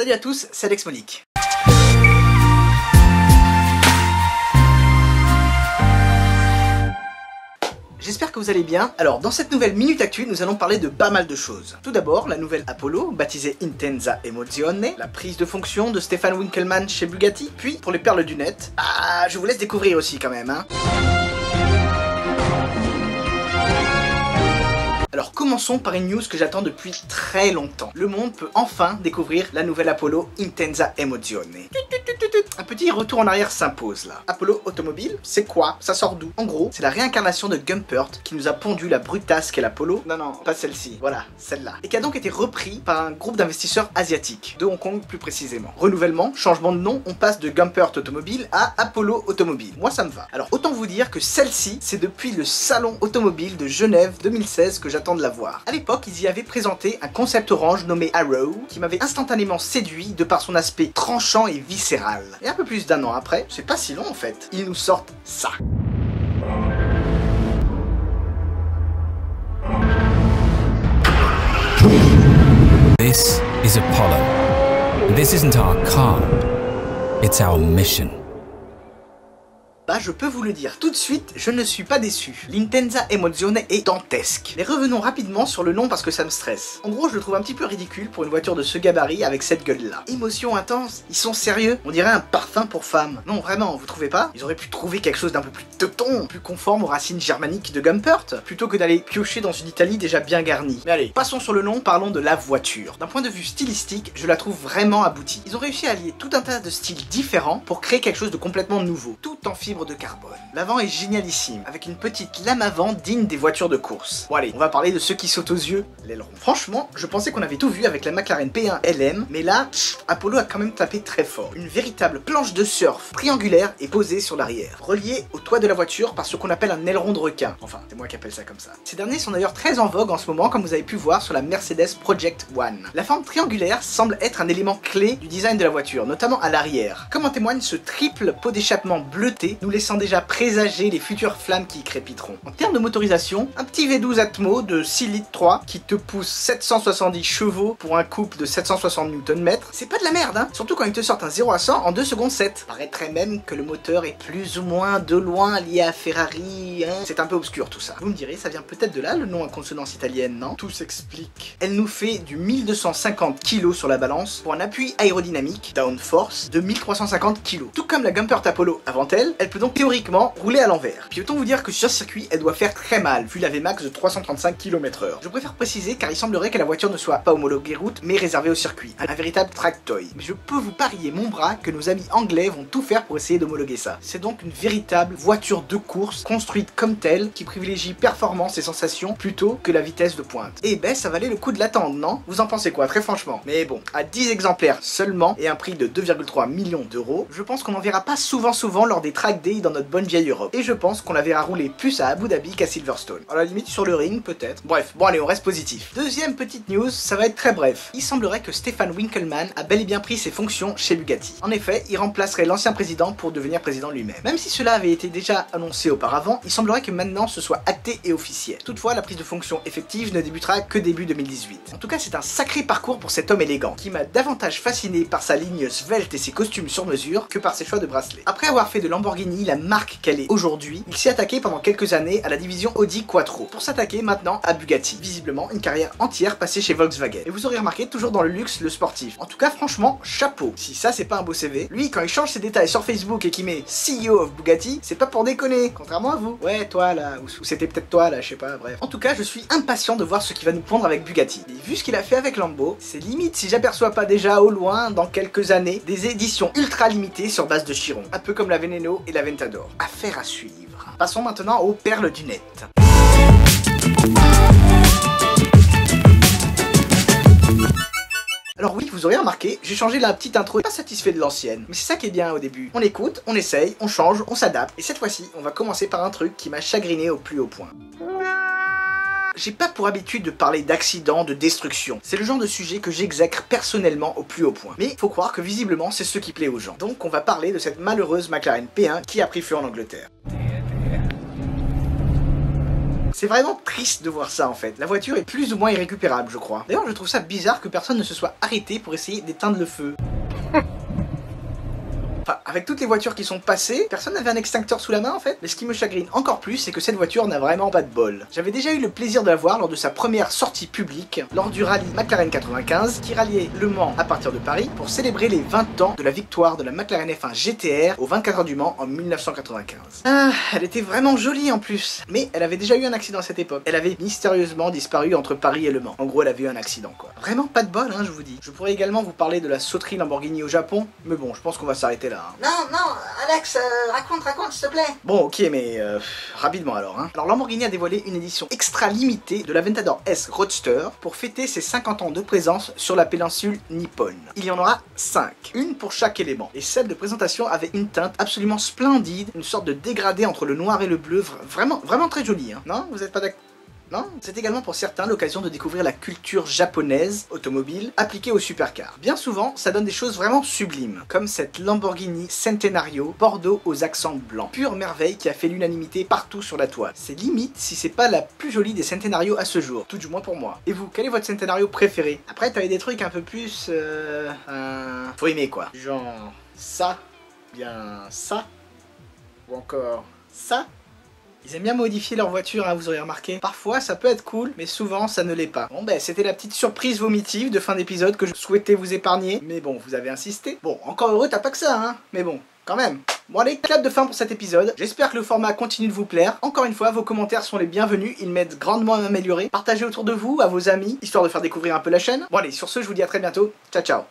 Salut à tous, c'est Alex Monique. J'espère que vous allez bien. Alors, dans cette nouvelle Minute Actu, nous allons parler de pas mal de choses. Tout d'abord, la nouvelle Apollo, baptisée Intensa Emozione, la prise de fonction de Stefan Winkelmann chez Bugatti, puis, pour les perles du net, je vous laisse découvrir aussi quand même, hein. Alors commençons par une news que j'attends depuis très longtemps. Le monde peut enfin découvrir la nouvelle Apollo Intensa Emozione. Un petit retour en arrière s'impose là. Apollo Automobile, c'est quoi? Ça sort d'où? En gros, c'est la réincarnation de Gumpert qui nous a pondu la brutasse qu'est l'Apollo. Non, pas celle-ci. Voilà, celle-là. Et qui a donc été repris par un groupe d'investisseurs asiatiques, de Hong Kong plus précisément. Renouvellement, changement de nom, on passe de Gumpert Automobile à Apollo Automobile. Moi ça me va. Alors autant vous dire que celle-ci, c'est depuis le salon automobile de Genève 2016 que j'attends de la voir. À l'époque, ils y avaient présenté un concept orange nommé Arrow, qui m'avait instantanément séduit de par son aspect tranchant et viscéral. Et un peu plus d'un an après, c'est pas si long en fait, ils nous sortent ça. This is Apollo. This isn't our car, it's our mission. Bah, je peux vous le dire tout de suite, je ne suis pas déçu. L'Intensa Emozione est dantesque. Mais revenons rapidement sur le nom parce que ça me stresse. En gros, je le trouve un petit peu ridicule pour une voiture de ce gabarit avec cette gueule-là. Émotion intense, ils sont sérieux? On dirait un parfum pour femmes. Non, vraiment, vous trouvez pas? Ils auraient pu trouver quelque chose d'un peu plus teuton, plus conforme aux racines germaniques de Gumpert, plutôt que d'aller piocher dans une Italie déjà bien garnie. Mais allez, passons sur le nom, parlons de la voiture. D'un point de vue stylistique, je la trouve vraiment aboutie. Ils ont réussi à allier tout un tas de styles différents pour créer quelque chose de complètement nouveau, tout en fibre de carbone. L'avant est génialissime, avec une petite lame avant digne des voitures de course. Bon allez, on va parler de ceux qui sautent aux yeux, l'aileron. Franchement, je pensais qu'on avait tout vu avec la McLaren P1 LM, mais là, Apollo a quand même tapé très fort. Une véritable planche de surf triangulaire est posée sur l'arrière, reliée au toit de la voiture par ce qu'on appelle un aileron de requin. Enfin, c'est moi qui appelle ça comme ça. Ces derniers sont d'ailleurs très en vogue en ce moment, comme vous avez pu voir sur la Mercedes Project One. La forme triangulaire semble être un élément clé du design de la voiture, notamment à l'arrière. Comme en témoigne ce triple pot d'échappement bleuté, nous laissant déjà présager les futures flammes qui y crépiteront. En termes de motorisation, un petit V12 Atmo de 6 litres 3 qui te pousse 770 chevaux pour un couple de 760 Nm, c'est pas de la merde, hein. Surtout quand il te sort un 0 à 100 en 2 secondes 7. Paraîtrait même que le moteur est plus ou moins de loin lié à Ferrari, hein. C'est un peu obscur tout ça. Vous me direz, ça vient peut-être de là le nom à consonance italienne, non? Tout s'explique. Elle nous fait du 1250 kg sur la balance pour un appui aérodynamique, downforce, de 1350 kg. Tout comme la Gumpert Apollo avant elle peut donc théoriquement rouler à l'envers. Puis autant vous dire que sur circuit, elle doit faire très mal, vu la Vmax de 335 km/h. Je préfère préciser car il semblerait que la voiture ne soit pas homologuée route, mais réservée au circuit. Un véritable track toy. Mais je peux vous parier mon bras que nos amis anglais vont tout faire pour essayer d'homologuer ça. C'est donc une véritable voiture de course, construite comme telle, qui privilégie performance et sensations plutôt que la vitesse de pointe. Et ben, ça valait le coup de l'attendre, non? Vous en pensez quoi, très franchement? Mais bon, à 10 exemplaires seulement, et un prix de 2,3 millions d'euros, je pense qu'on n'en verra pas souvent lors des track days dans notre bonne vieille Europe. Et je pense qu'on la verra rouler plus à Abu Dhabi qu'à Silverstone. À la limite sur le ring peut-être. Bref, bon allez, on reste positif. Deuxième petite news, ça va être très bref. Il semblerait que Stefan Winkelmann a bel et bien pris ses fonctions chez Bugatti. En effet, il remplacerait l'ancien président pour devenir président lui-même. Même si cela avait été déjà annoncé auparavant, il semblerait que maintenant ce soit acté et officiel. Toutefois, la prise de fonction effective ne débutera que début 2018. En tout cas, c'est un sacré parcours pour cet homme élégant, qui m'a davantage fasciné par sa ligne svelte et ses costumes sur mesure que par ses choix de bracelet. Après avoir fait de Lamborghini la marque qu'elle est aujourd'hui, il s'est attaqué pendant quelques années à la division Audi Quattro, pour s'attaquer maintenant à Bugatti. Visiblement, une carrière entière passée chez Volkswagen. Et vous aurez remarqué, toujours dans le luxe, le sportif. En tout cas, franchement, chapeau. Si ça, c'est pas un beau CV, lui, quand il change ses détails sur Facebook et qu'il met CEO of Bugatti, c'est pas pour déconner, contrairement à vous. Ouais, toi là, ou c'était peut-être toi là, je sais pas, bref. En tout cas, je suis impatient de voir ce qu'il va nous pondre avec Bugatti. Et vu ce qu'il a fait avec Lambo, c'est limite si j'aperçois pas déjà au loin, dans quelques années, des éditions ultra limitées sur base de Chiron. Un peu comme la Veneno et la Ventador. Affaire à suivre. Passons maintenant aux perles du net. Alors oui, vous aurez remarqué, j'ai changé la petite intro, pas satisfait de l'ancienne. Mais c'est ça qui est bien au début. On écoute, on essaye, on change, on s'adapte. Et cette fois-ci, on va commencer par un truc qui m'a chagriné au plus haut point. J'ai pas pour habitude de parler d'accidents, de destruction. C'est le genre de sujet que j'exècre personnellement au plus haut point. Mais faut croire que visiblement c'est ce qui plaît aux gens. Donc on va parler de cette malheureuse McLaren P1 qui a pris feu en Angleterre. C'est vraiment triste de voir ça en fait. La voiture est plus ou moins irrécupérable, je crois. D'ailleurs, je trouve ça bizarre que personne ne se soit arrêté pour essayer d'éteindre le feu. Enfin, avec toutes les voitures qui sont passées, personne n'avait un extincteur sous la main en fait. Mais ce qui me chagrine encore plus, c'est que cette voiture n'a vraiment pas de bol. J'avais déjà eu le plaisir de la voir lors de sa première sortie publique, lors du rallye McLaren 95, qui ralliait Le Mans à partir de Paris pour célébrer les 20 ans de la victoire de la McLaren F1 GTR aux 24 heures du Mans en 1995. Ah, elle était vraiment jolie en plus. Mais elle avait déjà eu un accident à cette époque. Elle avait mystérieusement disparu entre Paris et Le Mans. En gros, elle avait eu un accident quoi. Vraiment pas de bol, hein, je vous dis. Je pourrais également vous parler de la sauterie Lamborghini au Japon, mais bon, je pense qu'on va s'arrêter là. Hein. Non, Alex, raconte, s'il te plaît. Bon, ok, mais rapidement alors. Hein. Alors, Lamborghini a dévoilé une édition extra limitée de l'Aventador S Roadster pour fêter ses 50 ans de présence sur la péninsule nippone. Il y en aura 5, une pour chaque élément. Et celle de présentation avait une teinte absolument splendide, une sorte de dégradé entre le noir et le bleu, vraiment très jolie. Hein. Non, vous êtes pas d'accord? Non, c'est également pour certains l'occasion de découvrir la culture japonaise, automobile, appliquée aux supercars. Bien souvent, ça donne des choses vraiment sublimes, comme cette Lamborghini Centenario Bordeaux aux accents blancs. Pure merveille qui a fait l'unanimité partout sur la toile. C'est limite si c'est pas la plus jolie des Centenario à ce jour, tout du moins pour moi. Et vous, quel est votre Centenario préféré? Après, t'avais des trucs un peu plus... faut aimer quoi. Genre ça, bien ça, ou encore ça. Ils aiment bien modifier leur voiture, hein, vous aurez remarqué. Parfois, ça peut être cool, mais souvent, ça ne l'est pas. Bon, ben, c'était la petite surprise vomitive de fin d'épisode que je souhaitais vous épargner. Mais bon, vous avez insisté. Bon, encore heureux, t'as pas que ça, hein. Mais bon, quand même. Bon allez, clap de fin pour cet épisode. J'espère que le format continue de vous plaire. Encore une fois, vos commentaires sont les bienvenus. Ils m'aident grandement à m'améliorer. Partagez autour de vous, à vos amis, histoire de faire découvrir un peu la chaîne. Bon allez, sur ce, je vous dis à très bientôt. Ciao, ciao.